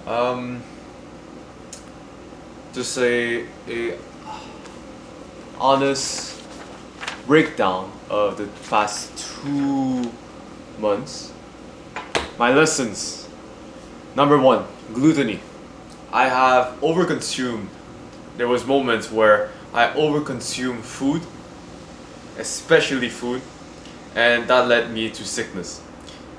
Um, just a honest breakdown of the past 2 months. My lessons. Number one, gluttony. I have overconsumed. There was moments where I overconsumed food, especially food, and that led me to sickness.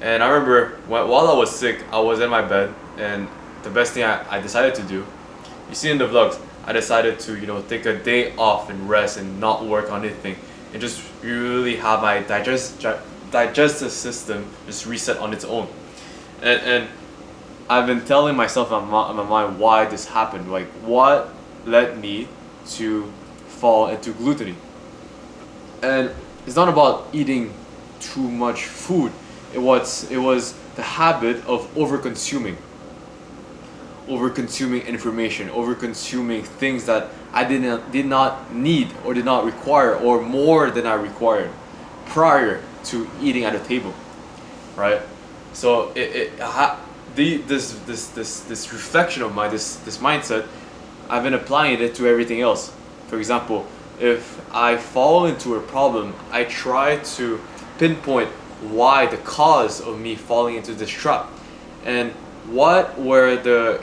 And I remember while I was sick, I was in my bed, and the best thing I decided to do, you see in the vlogs, I decided to take a day off and rest and not work on anything, and just really have my digestive system just reset on its own. And I've been telling myself in my mind why this happened, like what led me to fall into gluttony. And it's not about eating too much food. It was the habit of over consuming information, over consuming things that I did not need or did not require, or more than I required prior to eating at a table, right? So this reflection of mine, this mindset, I've been applying it to everything else. For example, if I fall into a problem, I try to pinpoint why, the cause of me falling into this trap, and what were the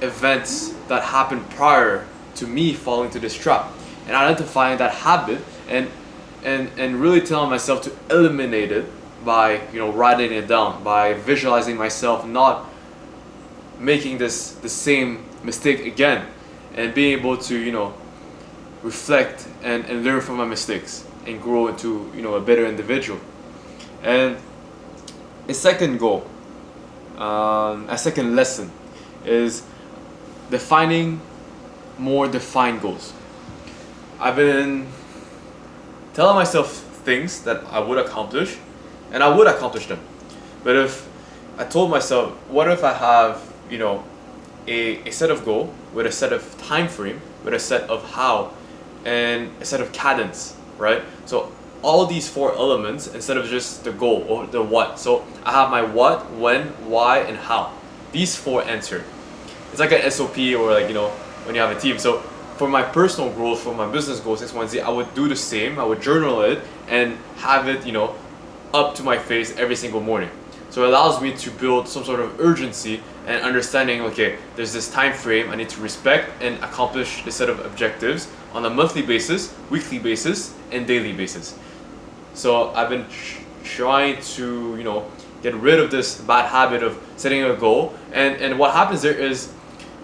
events that happened prior to me falling into this trap, and identifying that habit, and really telling myself to eliminate it by writing it down, by visualizing myself not making the same mistake again, and being able to reflect and learn from my mistakes and grow into a better individual. And a second goal, a second lesson is defining more defined goals. I've been telling myself things that I would accomplish, and I would accomplish them. But if I told myself, what if I have a set of goal with a set of time frame, with a set of how, and a set of cadence, right? So all these four elements instead of just the goal or the what. So I have my what, when, why, and how. These four answer. It's like an SOP, or when you have a team. So for my personal growth, for my business goals, 6 months, I would do the same. I would journal it and have it up to my face every single morning. So it allows me to build some sort of urgency and understanding, okay, there's this time frame I need to respect and accomplish this set of objectives on a monthly basis, weekly basis, and daily basis. So I've been trying to get rid of this bad habit of setting a goal, and what happens there is,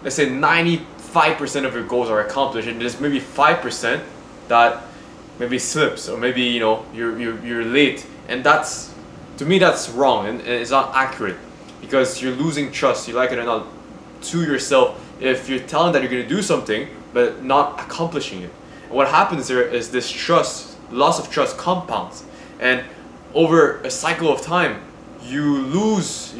let's say 95% of your goals are accomplished, and there's maybe 5% that maybe slips, or maybe you're late, and that's, to me, that's wrong, and it's not accurate, because you're losing trust, you like it or not, to yourself if you're telling that you're going to do something but not accomplishing it. And what happens there is this loss of trust compounds, and over a cycle of time you lose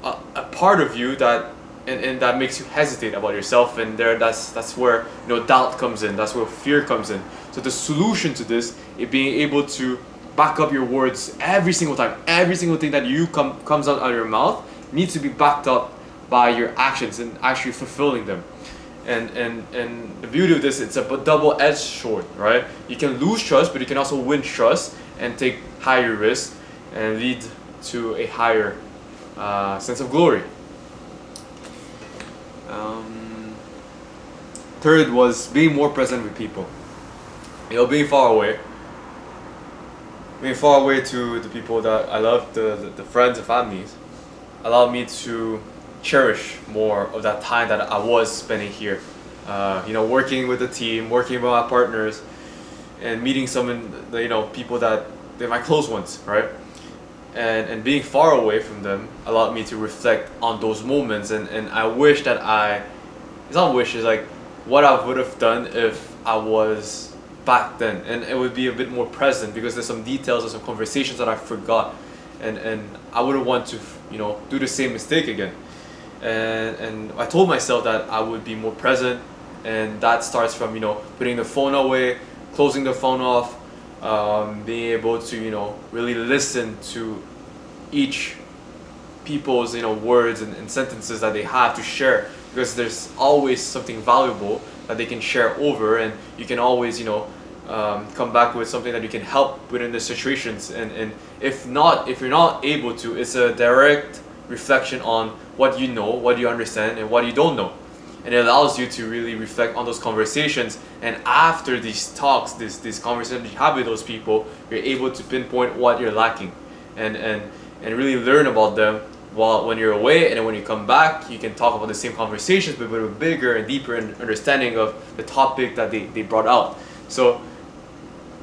a part of you that, and that makes you hesitate about yourself, and that's where doubt comes in, that's where fear comes in. So the solution to this is being able to back up your words every single time. Every single thing that comes out of your mouth needs to be backed up by your actions and actually fulfilling them. And the beauty of this, it's a double-edged sword, right? You can lose trust, but you can also win trust and take higher risks and lead to a higher sense of glory. Third was being more present with people. Being far away. Being far away to the people that I love, the friends and families, allowed me to cherish more of that time that I was spending here. Working with the team, working with my partners, and meeting people that they're my close ones, right? And being far away from them allowed me to reflect on those moments, and I wish that it's not wish, it's like what I would have done if I was back then, and it would be a bit more present, because there's some details and some conversations that I forgot, and I wouldn't want to do the same mistake again. And I told myself that I would be more present, and that starts from putting the phone away, closing the phone off, being able to really listen to each people's words and sentences that they have to share, because there's always something valuable that they can share over, and you can always come back with something that you can help within the situations. And if you're not able to, it's a direct reflection on what you know, what you understand, and what you don't know, and it allows you to really reflect on those conversations. And after these talks, this conversation you have with those people, you're able to pinpoint what you're lacking, and really learn about them while when you're away, and then when you come back, you can talk about the same conversations but with a bigger and deeper understanding of the topic that they brought out. So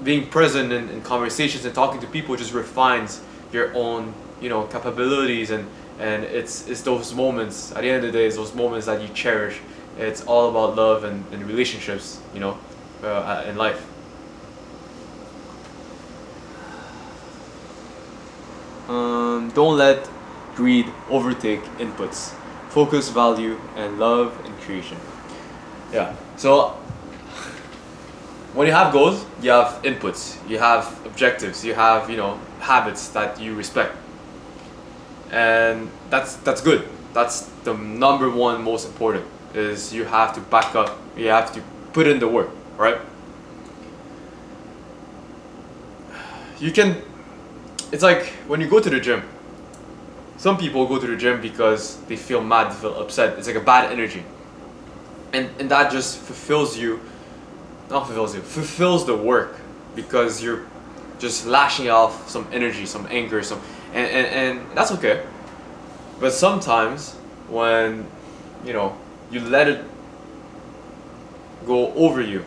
being present in conversations and talking to people just refines your own capabilities, and it's those moments, at the end of the day, it's those moments that you cherish. It's all about love and relationships, in life. Don't let greed overtake inputs. Focus, value, and love and creation. Yeah. So when you have goals, you have inputs, you have objectives, you have habits that you respect, and that's good. That's the number one most important. Is you have to back up. You have to put in the work, right? You can. It's like when you go to the gym. Some people go to the gym because they feel mad, they feel upset. It's like a bad energy, and that just fulfills the work, because you're just lashing off some energy, some anger, and that's okay. But sometimes when you let it go over you,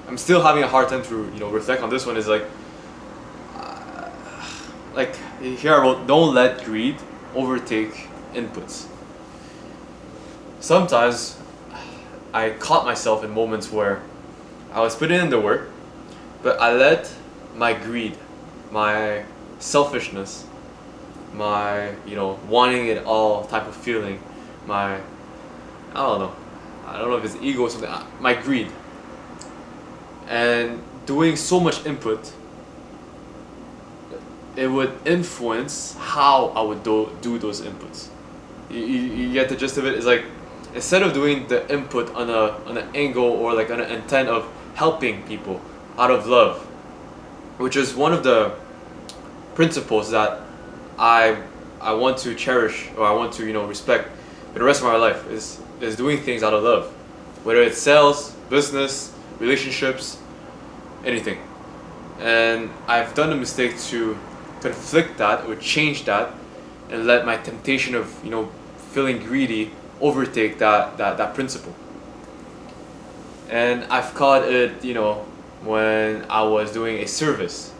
I'm still having a hard time to reflect on this one. Is like here I wrote, don't let greed overtake inputs. Sometimes I caught myself in moments where I was putting in the work, but I let my greed, my selfishness, my wanting it all type of feeling, my I don't know if it's ego or something, my greed, and doing so much input, it would influence how I would do those inputs. You get the gist of it? It's like, instead of doing the input on an angle or like on an intent of helping people out of love, which is one of the principles that I want to cherish, or I want to respect for the rest of my life, is doing things out of love, whether it's sales, business, relationships, anything. And I've done the mistake to conflict that or change that, and let my temptation of feeling greedy overtake that principle. And I've caught it when I was doing a service.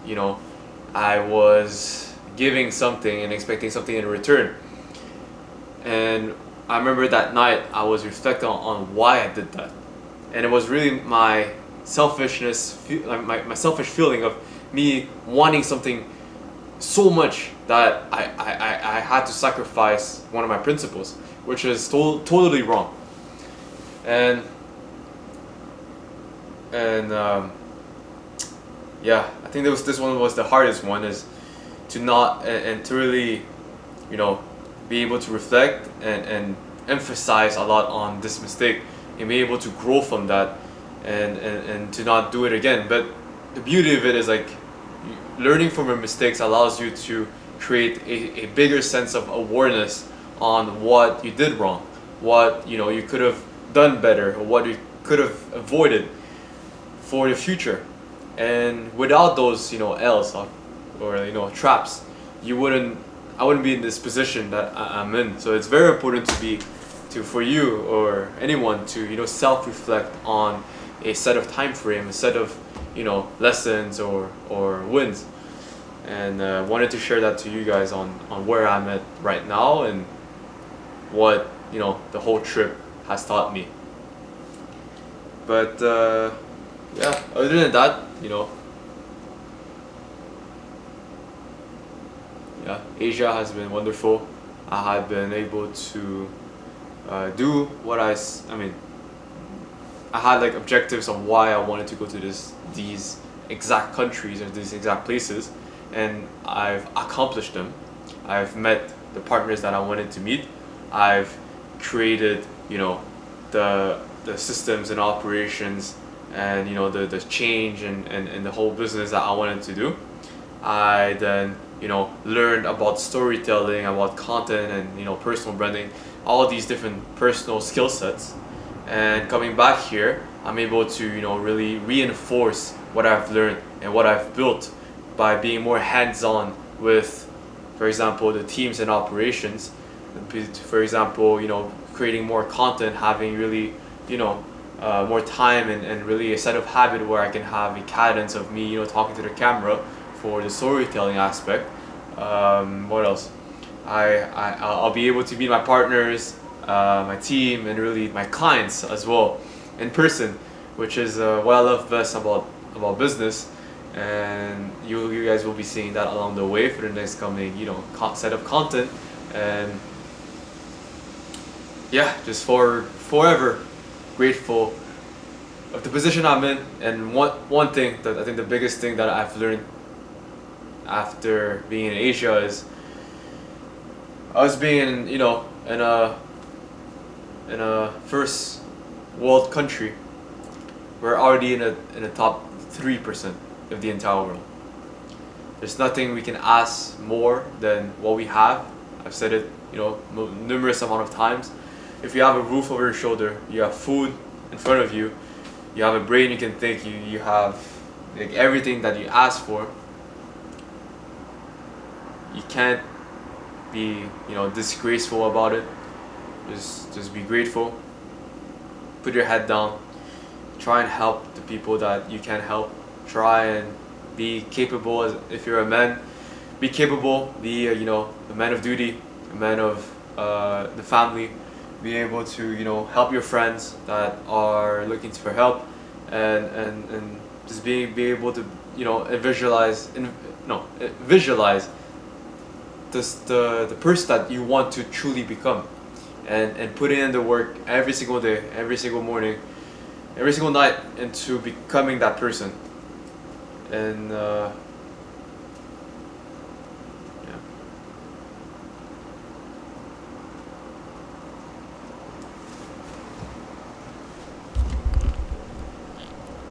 I was giving something and expecting something in return, and I remember that night I was reflecting on why I did that, and it was really my selfishness, my selfish feeling of me wanting something so much that I had to sacrifice one of my principles, which is totally wrong. And yeah, I think this one was the hardest one, is to not and to really be able to reflect and emphasize a lot on this mistake, and be able to grow from that, and to not do it again. But the beauty of it is, like, learning from your mistakes allows you to create a bigger sense of awareness on what you did wrong, what you could have done better, or what you could have avoided for the future. And without those L's or traps, I wouldn't be in this position that I'm in. So it's very important for you or anyone to self-reflect on a set of time frame, a set of lessons or wins. And wanted to share that to you guys on where I'm at right now, and what the whole trip has taught me. But yeah, other than that, yeah, Asia has been wonderful. I have been able to do what I had like objectives on why I wanted to go to these exact countries or these exact places, and I've accomplished them. I've met the partners that I wanted to meet. I've created, the systems and operations, and the change and the whole business that I wanted to do. I then learned about storytelling, about content, and personal branding, all of these different personal skill sets. And coming back here, I'm able to really reinforce what I've learned and what I've built by being more hands-on with, for example, the teams and operations. For example, creating more content, having really more time, and really a set of habit where I can have a cadence of me talking to the camera for the storytelling aspect. What else? I'll be able to meet my partners, my team, and really my clients as well in person, which is what I love best about business. And you guys will be seeing that along the way for the next coming set of content. And yeah, just forever grateful of the position I'm in. And one thing that I think the biggest thing that I've learned after being in Asia is us being in a first world country. We're already in a top 3% of the entire world. There's nothing we can ask more than what we have. I've said it numerous amount of times. If you have a roof over your shoulder, you have food in front of you, you have a brain you can think, you have like everything that you ask for, you can't be disgraceful about it. Just be grateful, put your head down, try and help the people that you can help, try and be capable. If you're a man, be capable, be a man of duty, a man of the family, be able to help your friends that are looking for help, and just be able to visualize this, the person that you want to truly become, and put in the work every single day, every single morning, every single night into becoming that person. And